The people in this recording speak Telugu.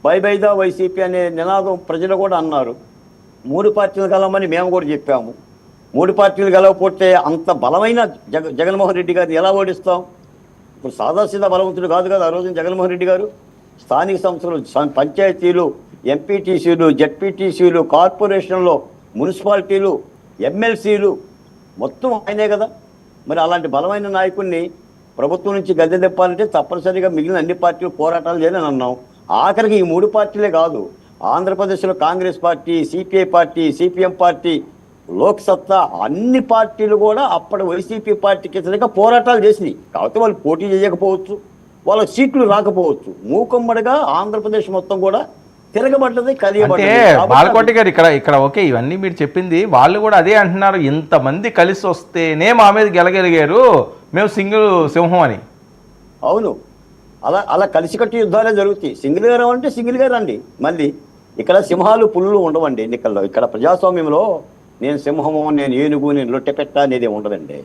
బై బై ద వైసీపీ అనే నినాదం ప్రజలు కూడా అన్నారు. 3 పార్టీలు కలవమని మేము కూడా చెప్పాము. 3 పార్టీలు కలవకపోతే అంత బలమైన జగన్మోహన్ రెడ్డి గారిని ఎలా ఓడిస్తాం? ఇప్పుడు సాదాసీదా బలవంతుడు కాదు కదా ఆ రోజున జగన్మోహన్ రెడ్డి గారు. స్థానిక సంస్థలు, పంచాయతీలు, ఎంపీటీసీలు, జెడ్పీటీసీలు, కార్పొరేషన్లో, మున్సిపాలిటీలు, ఎమ్మెల్సీలు మొత్తం ఆయనే కదా. మరి అలాంటి బలమైన నాయకుడిని ప్రభుత్వం నుంచి గద్దె తిప్పాలంటే తప్పనిసరిగా మిగిలిన అన్ని పార్టీలు పోరాటాలు చేయాలని అన్నాం. ఆఖరికి ఈ 3 పార్టీలే కాదు, ఆంధ్రప్రదేశ్లో Congress party, CPI party, CPM party, Loksatta అన్ని పార్టీలు కూడా అప్పటి వైసీపీ పార్టీకి వ్యతిరేకంగా పోరాటాలు చేసినాయి. కాకపోతే వాళ్ళు పోటీ చేయకపోవచ్చు, వాళ్ళ సీట్లు రాకపోవచ్చు. మూకుమ్మడిగా ఆంధ్రప్రదేశ్ మొత్తం కూడా తిరగబడ్డది, అంటే బాలకోటి గారు ఇక్కడ ఓకే, ఇవన్నీ మీరు చెప్పింది వాళ్ళు కూడా అదే అంటున్నారు. ఇంతమంది కలిసి వస్తేనే మా మీద గెలగలిగారు, మేము సింగిల్ సింహం అని. అవును, అలా కలిసికట్టు యుద్ధాలే జరుగుతాయి. సింగిల్గా రావంటే సింగిల్గా రండి. మళ్ళీ ఇక్కడ సింహాలు పులులు ఉండవండి ఎన్నికల్లో. ఇక్కడ ప్రజాస్వామ్యంలో నేను సింహము, నేను ఏనుగు, నేను లొట్టెపెట్ట అనేది ఉండదండి.